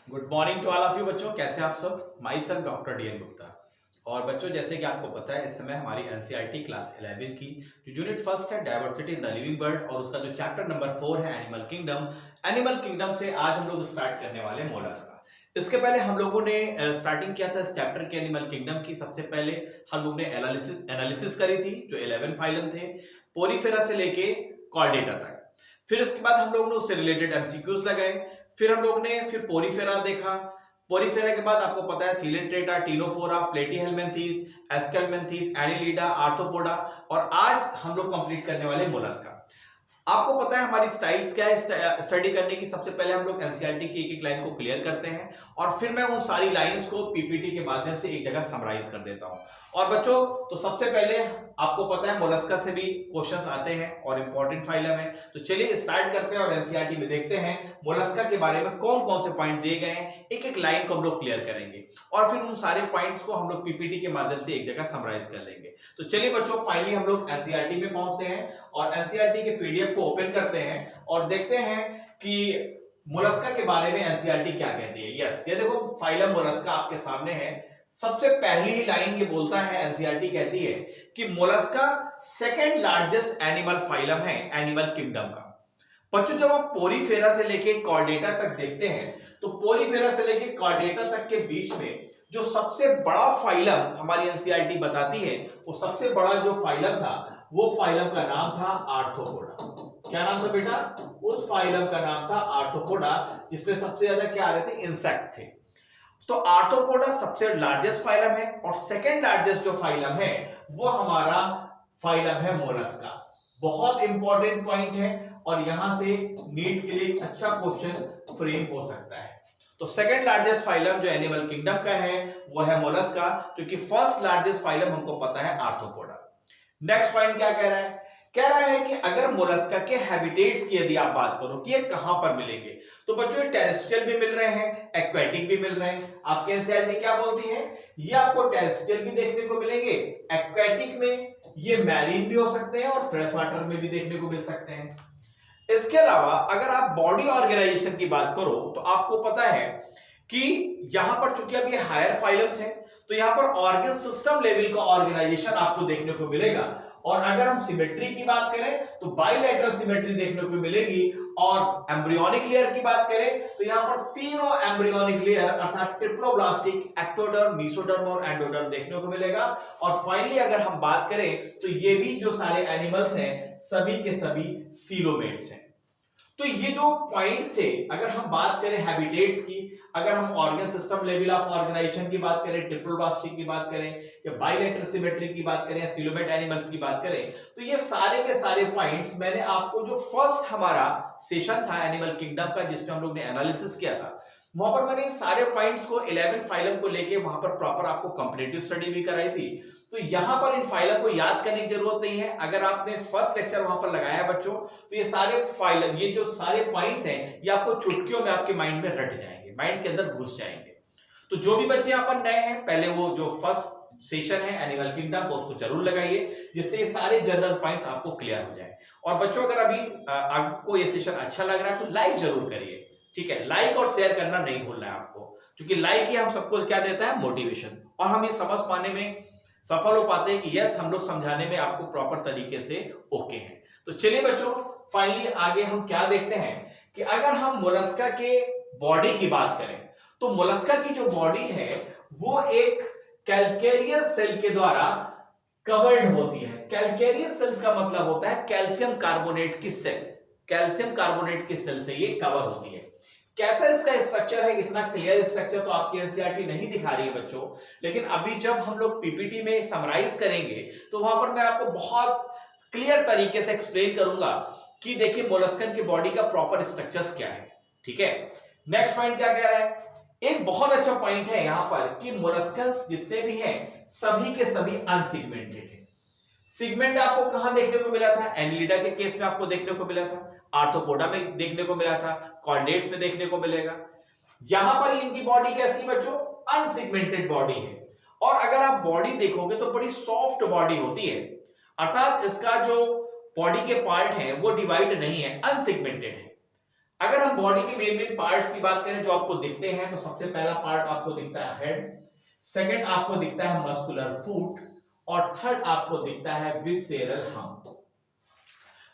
Good morning to all of you बच्चों, कैसे आप सब। My son doctor D N Gupta. और बच्चों जैसे कि आपको पता है इस समय हमारी एनसीईआरटी क्लास 11 की जो यूनिट फर्स्ट है diversity in the living world और उसका जो चैप्टर नंबर 4 है एनिमल किंगडम से आज हम लोग स्टार्ट करने वाले हैं मोलस्का। इसके पहले हम लोगों ने स्टार्टिंग किया था इस चैप्टर के एनिमल किंगडम की। सबसे पहले हम लोग ने एनालिसिस करी थी जो 11 फाइलम थे पोरीफेरा से लेके कॉर्डेटा तक। फिर इसके बाद हम लोग ने उससे रिलेटेड एमसीक्यूज लगाए। फिर हम लोग ने पोरीफेरा देखा। पोरीफेरा के बाद आपको पता है सीलेंट्रेटा, टीनोफोरा, प्लेटीहेलमिन्थीस, एस्केलमिन्थीस, एनिलिडा, आर्थ्रोपोडा और आज हम लोग कंप्लीट करने वाले मोलस्का। आपको पता है हमारी स्टाइल्स क्या है स्टडी करने की। सबसे पहले हम लोग एनसीईआरटी की एक एक लाइन को क्लियर करते हैं और फिर मैं उन सारी लाइंस को पीपीटी के माध्यम से एक जगह समराइज कर देता हूं। और बच्चों तो सबसे पहले आपको पता है मोलस्का से भी क्वेश्चंस आते हैं और इंपॉर्टेंट फाइलम है। तो चलिए स्टार्ट करते हैं और एनसीईआरटी में देखते हैं मोलस्का के बारे में कौन कौन से पॉइंट दिए गए हैं। एक एक लाइन को हम लोग क्लियर करेंगे और फिर उन सारे पॉइंट्स को हम लोग पीपीटी के माध्यम से एक जगह समराइज कर लेंगे। तो चलिए बच्चों फाइनली हम लोग एनसीईआरटी में पहुंचते हैं और एनसीईआरटी के पीडीएफ को ओपन करते हैं और देखते हैं कि मोलस्का के बारे में एनसीईआरटी क्या कहती है। यस, ये देखो फाइलम मोलस्का आपके सामने है। सबसे पहली ही लाइन ये बोलता है, एनसीईआरटी कहती है कि Mollusca second largest animal phylum है एनिमल किंगडम का। बच्चों जब आप पोरीफेरा से लेके कॉर्डेटा तक देखते हैं तो पोरीफेरा से लेके कॉर्डेटा तक के बीच में जो सबसे बड़ा फाइलम हमारी एनसीईआरटी बताती है वो सबसे बड़ा जो फाइलम था वो फाइलम का नाम था आर्थ्रोपोडा। क्या नाम था बेटा? उस फाइलम का नाम था आर्थ्रोपोडा जिसमें सबसे ज्यादा क्या आ रहे थे? इंसेक्ट थे। तो आर्थ्रोपोडा सबसे लार्जेस्ट फाइलम है और सेकंड लार्जेस्ट जो फाइलम है वो हमारा फाइलम है मोलस्का। बहुत इंपॉर्टेंट पॉइंट है और यहां से नीट के लिए अच्छा क्वेश्चन फ्रेम हो सकता है। तो सेकंड लार्जेस्ट फाइलम जो एनिमल किंगडम का है वो है मोलस्का, क्योंकि फर्स्ट लार्जेस्ट फाइलम हमको पता है आर्थ्रोपोडा। नेक्स्ट पॉइंट क्या कह रहा है? कह रहा है कि अगर मोलस्का के हैबिटेट्स की यदि आप बात करो कि ये कहां पर मिलेंगे तो बच्चों ये टेरेस्ट्रियल भी मिल रहे हैं, एक्वेटिक भी मिल रहे हैं। आपके एनसीईआरटी क्या बोलती है? ये आपको टेरेस्ट्रियल भी देखने को मिलेंगे, एक्वेटिक में ये मैरीन भी हो सकते हैं और फ्रेश वाटर में भी देखने को मिल सकते हैं। इसके अलावा अगर आप बॉडी ऑर्गेनाइजेशन की बात करो तो आपको पता है कि यहां पर चूंकि अब ये हायर फाइलम्स हैं तो यहां पर ऑर्गन सिस्टम लेवल का ऑर्गेनाइजेशन आपको देखने को मिलेगा। और अगर हम सिमेट्री की बात करें तो बाइलेटरल सिमेट्री देखने को मिलेगी और एम्ब्रियोनिक लेयर की बात करें तो यहां पर तीनों एम्ब्रियोनिक लेयर अर्थात ट्रिप्लोब्लास्टिक, एक्टोडर्म, मेसोडर्म और एंडोडर्म देखने को मिलेगा। और फाइनली अगर हम बात करें तो ये भी जो सारे एनिमल्स हैं सभी के सभी सीलोमेट्स हैं। तो ये जो पॉइंट्स थे अगर हम बात करें हैबिटेट्स की, अगर हम organ system level of organization की बात करें, ट्रिप्लोब्लास्टिक की बात करें या बाइलेटरल सिमेट्री की बात करें या सीलोमेट एनिमल्स की बात करें तो ये सारे के सारे पॉइंट्स मैंने आपको जो फर्स्ट हमारा सेशन था एनिमल किंगडम का जिसमें हम लोग ने एनालिसिस किया था वहां पर मैंने सारे पॉइंट्स को 11 फाइलम को लेके वहां पर प्रॉपर आपको कंपैरेटिव स्टडी भी कराई थी। तो यहां पर इन फाइलम को याद करने की जरूरत नहीं है। अगर आपने फर्स्ट लेक्चर वहां पर लगाया बच्चों तो ये सारे फाइलम, ये जो सारे पॉइंट्स हैं ये आपको चुटकियों में आपके माइंड में रट जाएंगे, माइंड के अंदर घुस जाएंगे। तो जो भी बच्चे यहाँ पर नए हैं पहले वो जो फर्स्ट सेशन है एनिमल किंगडम को उसको जरूर लगाइए जिससे ये सारे जनरल पॉइंट्स आपको क्लियर हो जाए। और बच्चों अगर अभी आपको ये सेशन अच्छा लग रहा है तो लाइक जरूर करिए, ठीक है? लाइक और शेयर करना नहीं भूलना है आपको, क्योंकि लाइक ही हम सबको क्या देता है? मोटिवेशन। और हम ये समझ पाने में सफल हो पाते हैं कि यस हम लोग समझाने में आपको प्रॉपर तरीके से ओके हैं। तो चलिए बच्चों फाइनली आगे हम क्या देखते हैं कि अगर हम मोलस्का के बॉडी की बात करें तो मोलस्का की जो बॉडी है वो एक कैल्केरियस सेल के द्वारा कवर्ड होती है। कैल्केरियस सेल्स का मतलब होता है कैल्शियम कार्बोनेट की सेल, कैल्शियम कार्बोनेट की सेल से ये कवर होती है। कैसा इसका स्ट्रक्चर है? इतना क्लियर स्ट्रक्चर तो आपकी एनसीईआरटी नहीं दिखा रही है बच्चों, लेकिन अभी जब हम लोग पीपीटी में समराइज करेंगे तो वहां पर मैं आपको बहुत क्लियर तरीके से एक्सप्लेन करूंगा कि देखिए मोलस्कन की बॉडी का प्रॉपर स्ट्रक्चर्स क्या है, ठीक है? नेक्स्ट पॉइंट क्या कह रहा है? एक बहुत अच्छा पॉइंट है यहां पर कि मोलस्कन्स जितने भी हैं सभी के सभी अनसिगमेंटेड है। सिगमेंट आपको कहां देखने को मिला था? एनिलिडा के केस में आपको देखने को मिला था, आर्थ्रोपोडा में देखने को मिला था, कॉर्डेट्स में देखने को मिलेगा। यहां पर इनकी बॉडी कैसी बच्चों? अनसिगमेंटेड बॉडी है। और अगर आप बॉडी देखोगे तो बड़ी सॉफ्ट बॉडी होती है, अर्थात इसका जो बॉडी के पार्ट है वो डिवाइड नहीं है, अनसिगमेंटेड है। अगर हम बॉडी के मेन मेन पार्ट्स की बात करें जो आपको दिखते हैं, तो सबसे पहला पार्ट आपको दिखता है हेड, सेकंड आपको दिखता है मस्कुलर फुट, और थर्ड आपको दिखता है विसेरल हम्प।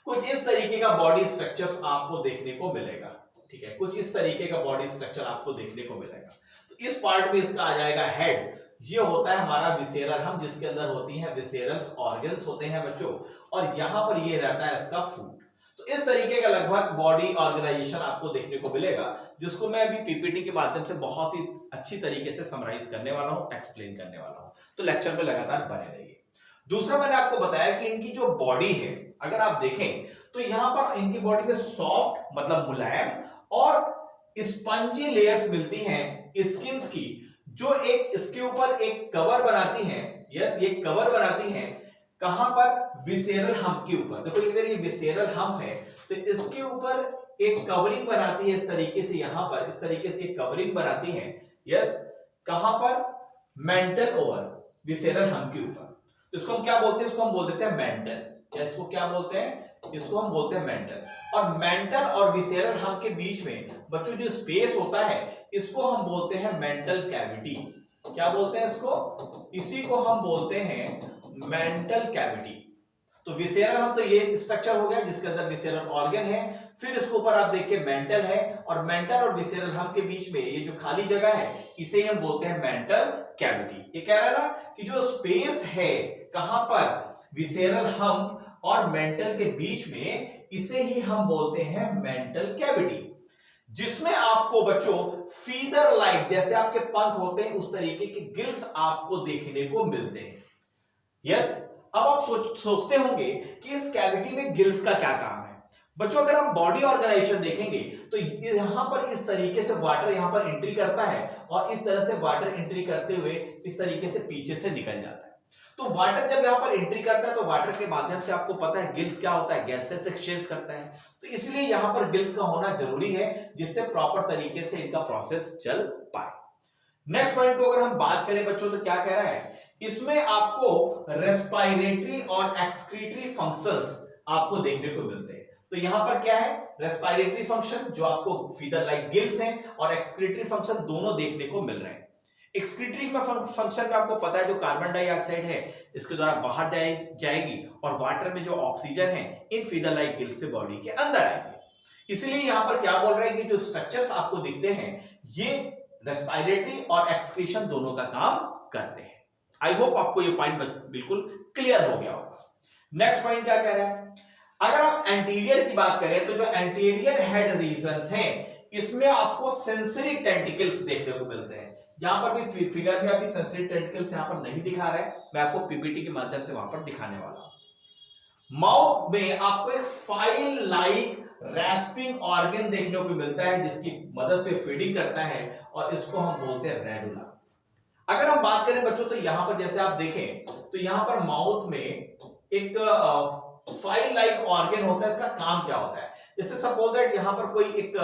कुछ इस तरीके का बॉडी स्ट्रक्चर्स आपको देखने को मिलेगा, ठीक है, कुछ इस तरीके का बॉडी स्ट्रक्चर आपको देखने को मिलेगा। तो इस पार्ट में इसका आ जाएगा हेड, ये होता है हमारा विसेरल हम्प, जिसके अंदर होती हैं विसेरल्स ऑर्गन्स होते हैं बच्चों, और यहां पर ये रहता है इसका फूड। तो इस तरीके का लगभग बॉडी ऑर्गेनाइजेशन आपको देखने को मिलेगा, जिसको मैं अभी पीपीटी के माध्यम से बहुत ही अच्छी तरीके से समराइज करने वाला हूं, एक्सप्लेन करने वाला हूं, तो लेक्चर में लगातार बने रहिए। दूसरा मैंने आपको बताया कि इनकी जो बॉडी है, अगर आप देखें तो यहां पर इनकी बॉडी में सॉफ्ट मतलब मुलायम और स्पंजी लेयर्स मिलती हैं स्किन्स की, जो एक इसके ऊपर एक कवर बनाती हैं। यस, ये कवर बनाती हैं कहां पर? विसेरल हम्प के ऊपर। देखो अगर ये विसेरल हम्प है तो इसके ऊपर एक कवरिंग बनाती है इस तरीके से, यहां पर इस तरीके से एक कवरिंग बनाती है। यस, कहां पर? मेंटल ओवर विसेरल हम्प के ऊपर। इसको हम क्या बोलते हैं? इसको हम बोल देते हैं मेंटल। इसको क्या बोलते हैं? इसको हम बोलते हैं मेंटल। और मेंटल और विसेरल हम्प के बीच में बच्चों जो स्पेस होता है, इसको हम बोलते हैं मेंटल कैविटी। क्या बोलते हैं इसको? इसी को हम बोलते हैं मेंटल कैविटी। तो विसेरल हम्प तो ये स्ट्रक्चर हो गया जिसके अंदर विसेरल ऑर्गन है, फिर इसके ऊपर आप देखिए मेंटल है, और मेंटल और विसेरल हम्प के बीच में ये जो खाली जगह है, इसे हम बोलते हैं मेंटल कैविटी। ये कह रहा है ना कि जो स्पेस है कहां पर? विसेरल हम्प और मेंटल के बीच में, इसे ही हम बोलते हैं मेंटल कैविटी, जिसमें आपको बच्चों फीदर लाइक जैसे आपके पंख होते हैं उस तरीके के गिल्स आपको देखने को मिलते हैं। यस, अब आप सोचते होंगे कि इस कैविटी में गिल्स का क्या काम है। बच्चों अगर आप बॉडी ऑर्गेनाइजेशन देखेंगे तो यहां पर इस तरीके से वाटर यहां पर एंट्री करता है, और इस तरह से वाटर एंट्री करते हुए इस तरीके से पीछे से निकल जाता है। तो वाटर जब यहां पर एंट्री करता है तो वाटर के माध्यम से आपको पता है गिल्स क्या होता है? गैसेस एक्सचेंज करता है। तो इसलिए यहां पर गिल्स का होना जरूरी है, जिससे प्रॉपर तरीके से इनका प्रोसेस चल पाए। नेक्स्ट पॉइंट को अगर हम बात करें बच्चों तो क्या कह रहा है? इसमें आपको रेस्पिरेटरी और एक्सक्रीटरी फंक्शंस आपको देखने को मिलते हैं। तो यहां पर क्या है? रेस्पिरेटरी फंक्शन जो आपको फीदर लाइक गिल्स हैं, और एक्सक्रीटरी फंक्शन दोनों देखने को मिल रहे हैं। एक्सक्रीटरी फंक्शन में आपको पता है जो कार्बन डाइऑक्साइड है इसके द्वारा बाहर जाएगी, और वाटर में जो ऑक्सीजन है इन फीदर लाइक गिल्स से बॉडी के अंदर आएंगे। इसलिए यहां पर क्या बोल रहे हैं कि जो स्ट्रक्चर्स आपको दिखते हैं ये रेस्पिरेटरी और एक्सक्रीशन दोनों का काम करते हैं। आई होप आपको ये पॉइंट बिल्कुल क्लियर हो गया होगा। नेक्स्ट पॉइंट क्या कह रहा है? अगर आप एंटीरियर की बात करें तो जो एंटीरियर हेड रीजन्स हैं, इसमें आपको सेंसरी टेंटिकल्स देखने को मिलते हैं। यहां पर भी फिगर में अभी सेंसरी टेंटिकल्स यहां पर नहीं दिखा रहा है, मैं आपको पीपीटी के माध्यम से वहां पर दिखाने वाला हूं। माउथ में आपको एक फाइल लाइक रैस्पिंग ऑर्गन देखने को मिलता है, जिसकी मदद से फीडिंग करता है, और इसको हम बोलते हैं रेडुला। अगर हम बात करें बच्चों तो यहां पर जैसे आप देखें तो यहां पर माउथ में एक फाइल लाइक ऑर्गन होता है। इसका काम क्या होता है? जैसे सपोज दैट यहां पर कोई एक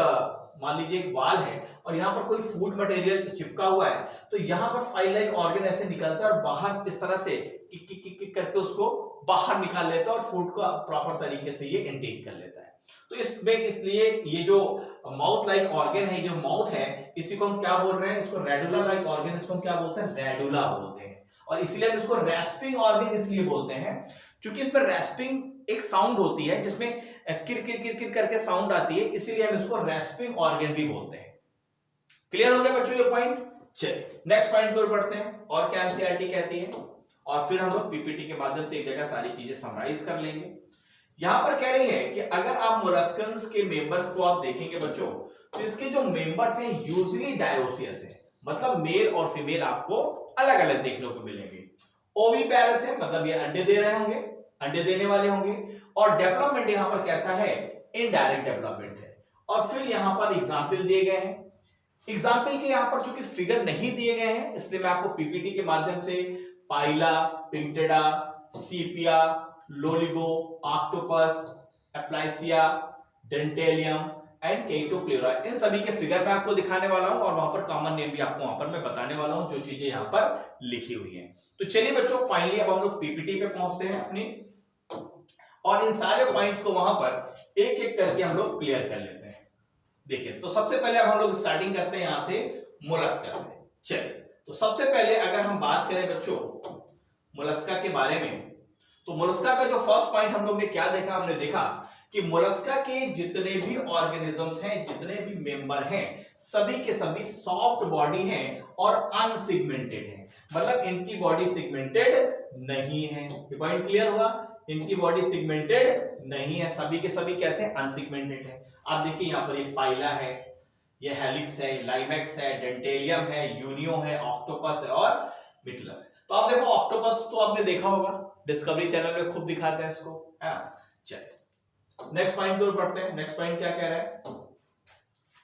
मान लीजिए एक वाल है और यहां पर कोई फूड मटेरियल चिपका हुआ है, तो यहां पर फाइल लाइक ऑर्गन ऐसे निकलता है और बाहर इस तरह से किक किक किक किक करके उसको बाहर निकाल लेता है और फूड को प्रॉपर तरीके से ये इंटेक कर लेता है। तो इसमें इसलिए ये जो माउथ लाइक ऑर्गन है, जो माउथ है, इसी को हम क्या बोल रहे हैं? इसको रेडुला लाइक ऑर्गन, इसको हम क्या बोलते हैं? रेडुला बोलते हैं। और इसलिए हम इसको रैस्पिंग ऑर्गन इसलिए बोलते हैं क्योंकि इसमें रैस्पिंग एक साउंड होती है जिसमें किर किर किर किर करके साउंड आती है, इसीलिए हम इसको रैस्पिंग ऑर्गन भी बोलते हैं। क्लियर हो गया बच्चों ये पॉइंट? चलिए नेक्स्ट पॉइंट की ओर बढ़ते हैं, और क्या एनसीईआरटी कहती है, और फिर हम लोग पीपीटी के माध्यम से एक जगह सारी चीजें समराइज कर लेंगे। यहां पर कह रही है कि अगर आप मोलस्कन्स के मेंबर्स को आप देखेंगे बच्चों, तो इसके जो मेंबर्स हैं यूजुअली डायोसियस है, मतलब मेल और फीमेल आपको अलग अलग देखने को मिलेंगे। ओविपेरस है, मतलब ये अंडे दे रहे होंगे, अंडे देने वाले होंगे, और डेवलपमेंट यहां पर कैसा है? इनडायरेक्ट डेवलपमेंट है। और फिर यहां पर एग्जाम्पल दिए गए हैं। एग्जाम्पल के यहां पर चूंकि फिगर नहीं दिए गए हैं, इसलिए मैं आपको पीपीटी के माध्यम से पाइला, पिंक्टेडा, सीपिया, लोलिगो, ऑक्टोपस, एप्लाइसिया, डेंटेलियम एंड केटोप्लेरा, इन सभी के फिगर मैं आपको दिखाने वाला हूं, और वहां पर कॉमन नेम भी आपको वहां पर मैं बताने वाला हूं, जो चीजें यहां पर लिखी हुई हैं। तो चलिए बच्चों, फाइनली अब हम लोग पीपीटी पे पहुंचते हैं अपनी, और इन सारे पॉइंट्स को वहां पर एक एक करके हम लोग क्लियर कर लेते हैं। देखिए तो सबसे पहले अब हम लोग स्टार्टिंग करते हैं यहां से मोलस्का से। चलिए तो सबसे पहले अगर हम बात करें बच्चों मोलस्का के बारे में, तो मोलस्का का जो फर्स्ट पॉइंट हम लोग ने क्या देखा, हमने देखा कि मोलस्का के जितने भी ऑर्गेनिजम्स हैं, जितने भी मेंबर हैं, सभी के सभी सॉफ्ट बॉडी हैं और अनसिगमेंटेड हैं, मतलब इनकी बॉडी सिगमेंटेड नहीं है। ये पॉइंट क्लियर हुआ, इनकी बॉडी सिगमेंटेड नहीं है, सभी के सभी कैसे अनसिगमेंटेड है। आप देखिए यहाँ पर ये पाइला है, ये हेलिक्स है, लाइमेक्स है, डेंटेलियम है, यूनियो है, ऑक्टोपस है और मिटलस है। तो आप देखो ऑक्टोपस तो आपने देखा होगा, डिस्कवरी चैनल में खूब दिखाते हैं इसको, है ना। चलिए नेक्स्ट पॉइंट की ओर बढ़ते हैं। नेक्स्ट पॉइंट क्या कह रहा है,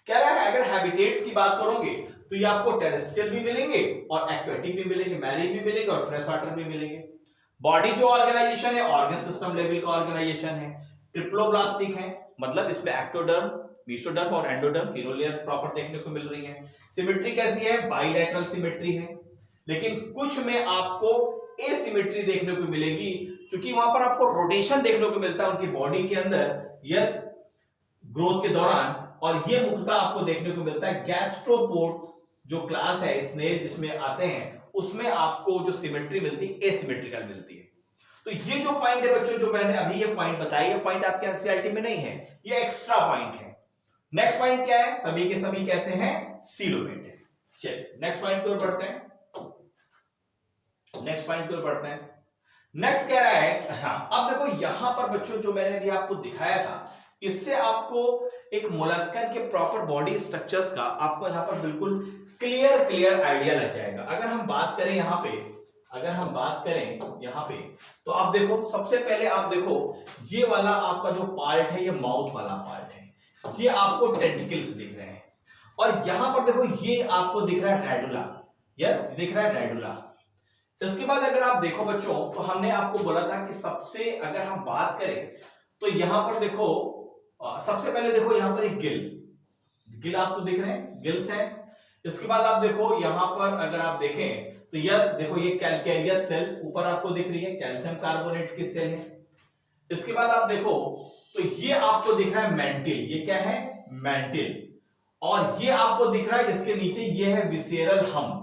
कह रहा है अगर हैबिटेट्स की बात करोगे तो ये आपको टेरेस्ट्रियल भी मिलेंगे और एक्वेटिक भी मिलेंगे, मैरीन भी मिलेंगे और फ्रेश वाटर भी मिलेंगे। बॉडी जो ऑर्गेनाइजेशन है ऑर्गन सिस्टम लेवल का ऑर्गेनाइजेशन है, ट्रिप्लोब्लास्टिक है, मतलब इसमें एक्टोडर्म, मेसोडर्म और एंडोडर्म तीनों लेयर प्रॉपर देखने को मिल रही है। सिमेट्री कैसी है, बाइलैटरल सिमेट्री है, लेकिन कुछ में आपको एसिमेट्री देखने को मिलेगी, क्योंकि वहां पर आपको रोटेशन देखने को मिलता है उनकी बॉडी के अंदर, यस, ग्रोथ के दौरान। और ये मुख्यतः आपको देखने को मिलता है गैस्ट्रोपोड्स जो क्लास है स्नेल जिसमें आते हैं, उसमें आपको जो सिमेट्री मिलती है एसिमेट्रिकल मिलती है। तो ये जो पॉइंट है बच्चों, जो मैंने अभी ये पॉइंट बताया, ये पॉइंट आपके एनसीईआरटी में नहीं है, ये एक्स्ट्रा पॉइंट है। नेक्स्ट पॉइंट क्या है, सभी के सभी कैसे हैं, सीलोमेटेड। चलिए नेक्स्ट पॉइंट की ओर बढ़ते हैं। नेक्स्ट पॉइंट की ओर बढ़ते हैं। नेक्स्ट कह रहा है, हाँ अब देखो यहां पर बच्चों जो मैंने अभी आपको दिखाया था, इससे आपको एक मोलस्कन के प्रॉपर बॉडी स्ट्रक्चर्स का आपको यहां पर बिल्कुल क्लियर आइडिया लग जाएगा। अगर हम बात करें यहां पे, अगर हम बात करें यहां पे, तो आप देखो सबसे पहले आप देखो ये वाला आपका जो पार्ट है, ये माउथ वाला पार्ट है, ये आपको टेंटिकल्स दिख रहे हैं। और यहां पर देखो ये आपको दिख रहा है रेडुला, यस दिख रहा है रेडुला। इसके बाद अगर आप देखो बच्चों, तो हमने आपको बोला था कि सबसे अगर हम बात करें तो यहां पर देखो सबसे पहले देखो यहां पर एक गिल आपको दिख रहे हैं, गिल्स हैं। इसके बाद आप देखो यहां पर अगर आप देखें तो यस देखो ये कैल्केरियस सेल ऊपर आपको दिख रही है, कैल्शियम कार्बोनेट की सेल है। इसके बाद आप देखो तो ये आपको दिख रहा है मेंटिल, ये क्या है, मेंटिल। और ये आपको दिख रहा है इसके नीचे ये है विसेरल हम।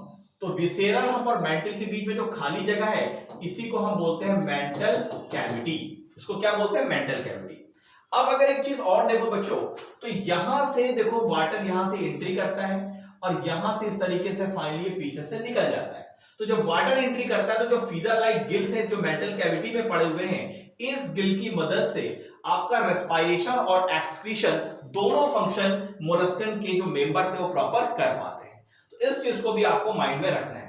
तो विसेरल हम और मेंटल के बीच में जो खाली जगह है, इसी को हम बोलते हैं मेंटल कैविटी। इसको क्या बोलते हैं, मेंटल कैविटी। अब अगर एक चीज और देखो बच्चों, तो यहां से देखो वाटर यहां से एंट्री करता है और यहां से इस तरीके से फाइनली पीछे से निकल जाता है। तो जब वाटर एंट्री करता है तो जो फीदर लाइक गिल्स है जो मेंटल कैविटी में पड़े हुए हैं, इस गिल की मदद से आपका रेस्पिरेशन और एक्सक्रीशन दोनों फंक्शन मोलस्कन के जो मेंबर्स है वो प्रॉपर कर पाते हैं। तो इस चीज को भी आपको माइंड में रखना है।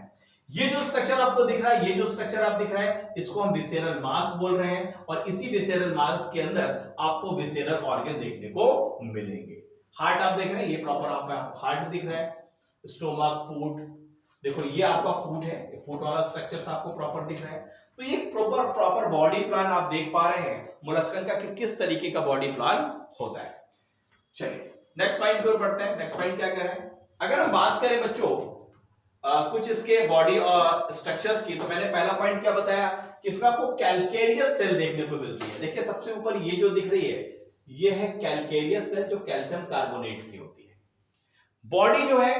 ये जो स्ट्रक्चर आपको दिख रहा है, ये जो स्ट्रक्चर आप दिख रहा है, इसको हम विसेरल मास बोल रहे हैं। और इसी विसेरल मास के अंदर आपको विसेरल ऑर्गन देखने को मिलेंगे। हार्ट आप देख रहे हैं, ये प्रॉपर आपका हार्ट दिख रहा है, स्टोमक, फूट, देखो ये आपका फूट है, फूट वाला स्ट्रक्चर आपको प्रॉपर दिख रहा है। तो ये प्रॉपर बॉडी प्लान आप देख पा रहे हैं मोलस्कन का कि किस तरीके का बॉडी प्लान होता है। चलिए नेक्स्ट पॉइंट की ओर बढ़ते हैं। नेक्स्ट पॉइंट क्या कह रहा है, अगर हम बात करें बच्चों कुछ इसके बॉडी स्ट्रक्चर्स की, तो मैंने पहला पॉइंट क्या बताया कि इसमें आपको कैल्केरियस सेल देखने को मिलती है। देखिए सबसे ऊपर ये जो दिख रही है, ये है कैल्केरियस सेल जो कैल्शियम कार्बोनेट की होती है। बॉडी जो है,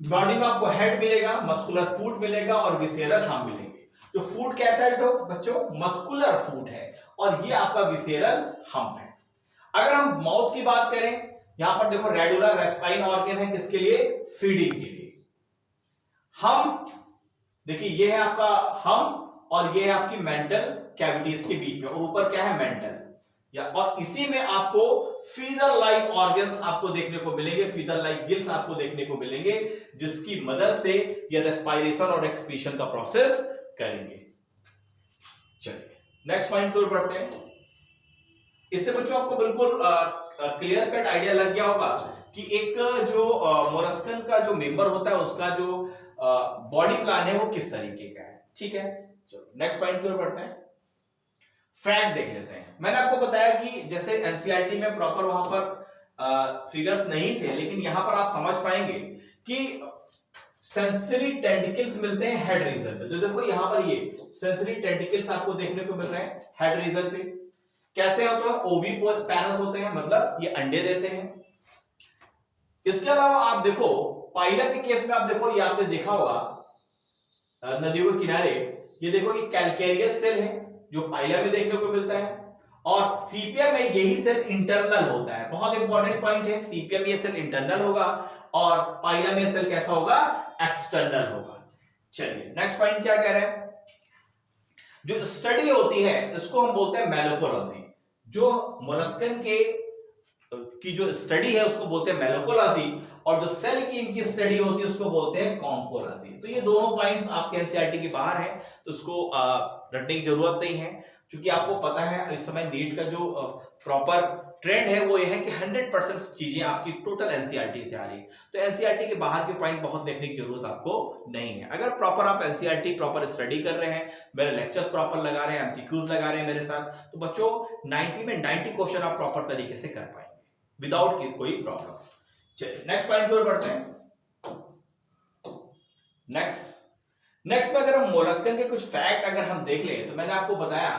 बॉडी में आपको हेड मिलेगा, मस्कुलर फूट मिलेगा और विसेरल हम मिलेंगे। तो फूट कैसा है तो बच्चों, मस्कुलर फूट है और ये आपका विसेरल हम्प है। अगर हम माउथ की बात करें, यहां पर देखो रेडुला रेस्पाइन ऑर्गन है, किसके लिए, फीडिंग के लिए। हम देखिए ये है आपका हम और ये है आपकी मेंटल कैविटीज के बीच में, और ऊपर क्या है, मेंटल या, और इसी में आपको फीदर लाइक ऑर्गन्स आपको देखने को मिलेंगे, फीदर लाइक गिल्स आपको देखने को मिलेंगे, जिसकी मदद से ये रेस्पिरेशन और एक्सक्रीशन का प्रोसेस करेंगे। चलिए नेक्स्ट पॉइंट की ओर बढ़ते हैं। इससे बच्चों आपको बिल्कुल क्लियर कट आइडिया लग गया होगा कि एक जो मोलस्कन का जो मेंबर होता है उसका जो बॉडी प्लान है वो किस तरीके का है। ठीक है, चलो नेक्स्ट पॉइंट की ओर बढ़ते हैं। फैक्ट देख लेते हैं। मैंने आपको बताया कि जैसे एनसीईआरटी में प्रॉपर वहां पर फिगर्स नहीं थे, लेकिन यहां पर आप समझ पाएंगे कि सेंसरी टेंटिकल्स मिलते हैं हेड रीजन पे। तो देखो यहां पर ये सेंसरी टेंटिकल्स आपको देखने को मिल रहे हैं हेड रीजन पे। कैसे होते हैं, ओवी पैरस होते हैं, मतलब ये अंडे देते हैं। इसके अलावा आप देखो पाइला के केस में, आप देखो ये आपने देखा होगा नदियों के किनारे, ये देखो ये कैल्केरियस सेल है जो पाइला में देखने को मिलता है, और सीपिया में यही सेल इंटरनल होता है। बहुत इंपॉर्टेंट पॉइंट है, सीपिया में ये सेल इंटरनल होगा और पाइला में सेल कैसा होगा, एक्सटर्नल होगा। चलिए नेक्स्ट पॉइंट क्या कह रहे हैं, जो स्टडी होती है इसको हम बोलते हैं मैलोकोलॉजी। जो मोलस्कन की जो स्टडी है उसको बोलते हैं मैलोकोलॉजी, और जो सेल की इनकी स्टडी होती है उसको बोलते हैं कॉन्कोलॉजी। तो ये दोनों पॉइंट्स आपके एनसीईआरटी के बाहर है, तो इसको रटने की जरूरत नहीं है, क्योंकि आपको पता है इस समय नीट का जो प्रॉपर ट्रेंड है वो ये है कि 100% चीजें आपकी टोटल एनसीईआरटी से आ रही है। तो एनसीईआरटी के बाहर के पॉइंट बहुत देखने की जरूरत आपको नहीं है। अगर प्रॉपर आप एनसीईआरटी प्रॉपर स्टडी कर रहे हैं, मेरे लेक्चर्स प्रॉपर लगा रहे हैं, एमसीक्यूज लगा रहे हैं मेरे साथ, तो बच्चों 90 में 90 क्वेश्चन आप प्रॉपर तरीके से कर पाएंगे विदाउट कोई प्रॉब्लम। चलिए नेक्स्ट पॉइंट की ओर बढ़ते हैं। नेक्स्ट में अगर हम मोलस्कन के कुछ फैक्ट अगर हम देख लें, तो मैंने आपको बताया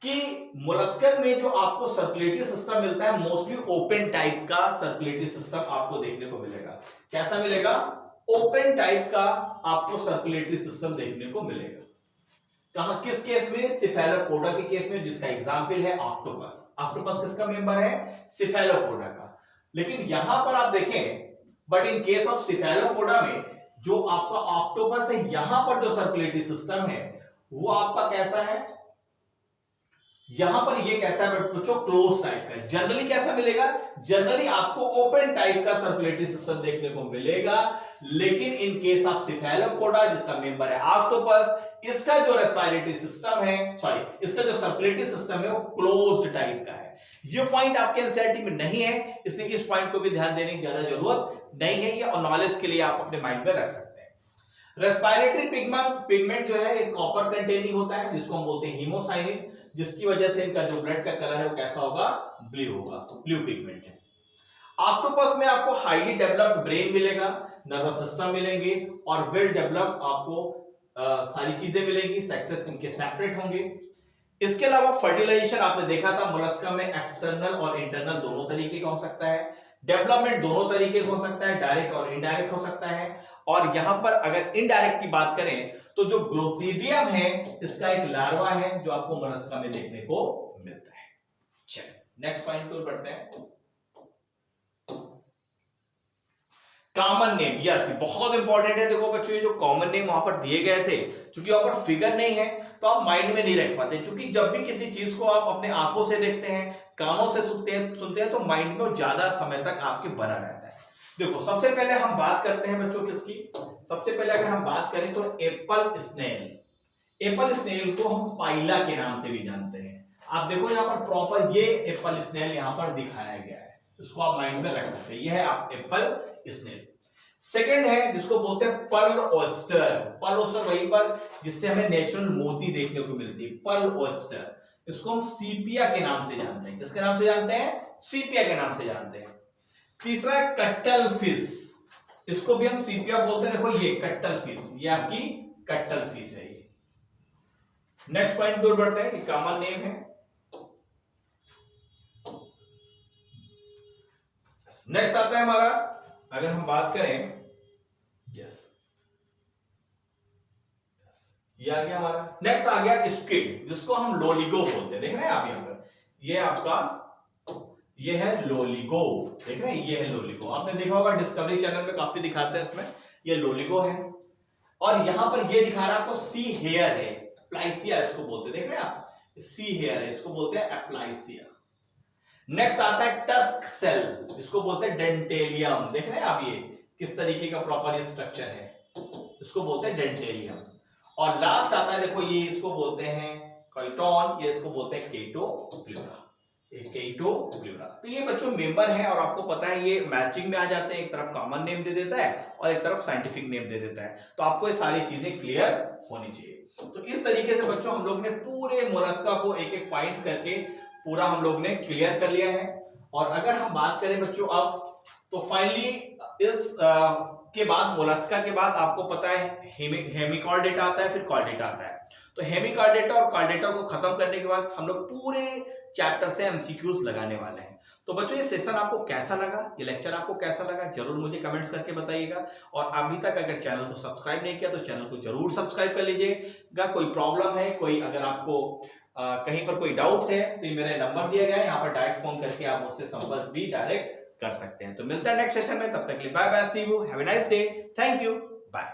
कि मोलस्कन में जो आपको सर्कुलेटरी सिस्टम मिलता है मोस्टली ओपन टाइप का सर्कुलेटरी सिस्टम आपको देखने को मिलेगा। कैसा मिलेगा, ओपन टाइप का आपको सर्कुलेटरी सिस्टम देखने को मिलेगा। कहां, किस केस में, सिफेलोपोडा के केस में, जिसका एग्जांपल है ऑक्टोपस। ऑक्टोपस किसका मेंबर है, सिफेलोपोडा का। लेकिन यहां पर आप देखें, but in case of Cephalopoda में जो आपका ऑक्टोपस है, यहां पर जो सर्कुलेटरी सिस्टम है वो आपका कैसा है, यहां पर ये कैसा है बच्चों, क्लोज टाइप का। जनरली कैसा मिलेगा, जनरली आपको ओपन टाइप का सर्कुलेटरी सिस्टम देखने को मिलेगा। लेकिन इन केस ऑफ सिफेलोपोडा जिसका मेंबर है ऑक्टोपस, इसका जो रेस्पिरेटरी सिस्टम है, सॉरी इसका जो सर्कुलेटरी सिस्टम है वो क्लोज्ड टाइप का है। ये पॉइंट आपके एनसीईआरटी में नहीं है, इसलिए इस पॉइंट को भी ध्यान देने की ज्यादा जरूरत नहीं है, ये और नॉलेज के लिए आप अपने माइंड में रख सकते हैं। रेस्पिरेटरी पिगमेंट जो है एक कॉपर कंटेनिंग होता है, जिसको हम बोलते हैं हीमोसाइनिन, जिसकी वजह से इनका जो ब्लड का कलर है वो कैसा होगा, ब्लू होगा, ब्लू पिगमेंट है। ऑक्टोपस में आपको हाईली डेवलप्ड ब्रेन मिलेगा, नर्वस सिस्टम मिलेंगे और वेल डेवलप्ड आपको सारी चीजें मिलेंगी, सेक्सेस इनके सेपरेट होंगे। इसके अलावा फर्टिलाइजेशन आपने देखा था मोलस्का में एक्सटर्नल और इंटरनल दोनों तरीके का हो सकता है। डेवलपमेंट दोनों तरीके का हो सकता है, डायरेक्ट और इनडायरेक्ट हो सकता है। और यहां पर अगर इनडायरेक्ट की बात करें तो जो ग्लोसिडियम है इसका एक लार्वा है जो आपको मोलस्का में देखने को मिलता है। चलिए नेक्स्ट पॉइंट की ओर बढ़ते हैं। कॉमन नेम, यस बहुत इंपॉर्टेंट है। देखो बच्चों ये जो कॉमन नेम वहां पर दिए गए थे, क्योंकि वहां पर फिगर नहीं है तो आप माइंड में नहीं रख पाते, क्योंकि जब भी किसी चीज को आप अपने आंखों से देखते हैं, कानों से सुनते हैं तो माइंड में ज्यादा समय तक आपके बना रहता है। देखो सबसे पहले हम बात करते हैं बच्चों किसकी, सबसे पहले अगर हम बात करें तो एप्पल स्नेल। एप्पल स्नेल को हम पाइला के नाम से भी जानते हैं। आप देखो यहाँ पर प्रॉपर ये एप्पल स्नेल यहाँ पर दिखाया गया है, इसको आप माइंड में रख सकते हैं, ये है आप एप्पल स्नेल। सेकंड है जिसको बोलते हैं पर्ल ऑयस्टर। पर्ल ऑयस्टर वहीं पर जिससे हमें नेचुरल मोती देखने को मिलती है, पर्ल ऑयस्टर। इसको हम सीपिया के नाम से जानते हैं। किसके नाम से जानते हैं, सीपिया के नाम से जानते हैं। तीसरा है कट्टल फिश, इसको भी हम सीपिया बोलते हैं। देखो ये कट्टल फिश, ये आपकी कट्टल फिश है। ये नेक्स्ट पॉइंट की ओर बढ़ते हैं, ये कॉमन नेम है। नेक्स्ट आता है हमारा, अगर हम बात करें, यस ये आ गया हमारा। नेक्स्ट आ गया स्क्विड, जिसको हम लोलिगो बोलते हैं। देख रहे हैं आप यहाँ पर, ये आपका ये है लोलिगो, देख रहे हैं ये है लोलिगो। आपने देखा होगा डिस्कवरी चैनल में काफी दिखाते हैं, इसमें ये लोलिगो है। और यहां पर ये दिखा रहा है आपको सी हेयर है, एप्लाइसिया इसको बोलते हैं। देख रहे हैं आप, सी हेयर है, इसको बोलते हैं एप्लाइसिया। नेक्स्ट आता है टस्क सेल, जिसको बोलते हैं डेंटेलियम। देख रहे हैं आप ये किस तरीके का प्रॉपर स्ट्रक्चर है, इसको बोलते हैं डेंटेलियम। और लास्ट आता है देखो ये, इसको बोलते हैं काइटोन, ये इसको बोलते हैं केटोप्लूरा, केटोप्लूरा। तो ये बच्चों मेंबर है और आपको पता है ये मैचिंग में आ जाते हैं, एक तरफ कॉमन नेम दे देता है और एक तरफ साइंटिफिक नेम दे देता है। तो आपको ये सारी चीजें क्लियर होनी चाहिए। तो इस तरीके से बच्चों हम लोग ने पूरे मोलस्का को एक एक पॉइंट करके पूरा हम लोग ने क्लियर कर लिया है। और अगर हम बात करें बच्चों अब, तो फाइनली इस के बाद मोलस्का के बाद आपको पता है हेमिकॉर्डेटा आता है, फिर कॉर्डेटा आता है। तो हेमिकॉर्डेटा और कॉर्डेटा को खत्म करने के बाद हम लोग पूरे चैप्टर से एमसीक्यूज लगाने वाले हैं। तो बच्चों ये सेशन आपको कैसा लगा, ये लेक्चर आपको कैसा लगा, जरूर मुझे कमेंट्स करके बताइएगा। और अभी तक अगर चैनल को सब्सक्राइब नहीं किया तो चैनल को जरूर सब्सक्राइब कर लीजिएगा। कोई प्रॉब्लम है, कोई अगर आपको कहीं पर कोई डाउट्स है तो ये मेरा नंबर दिया गया है, यहाँ पर डायरेक्ट फोन करके आप मुझसे संपर्क भी डायरेक्ट कर सकते हैं। तो मिलता है नेक्स्ट सेशन में, तब तक के लिए bye bye, see you, have a nice day, thank you, bye.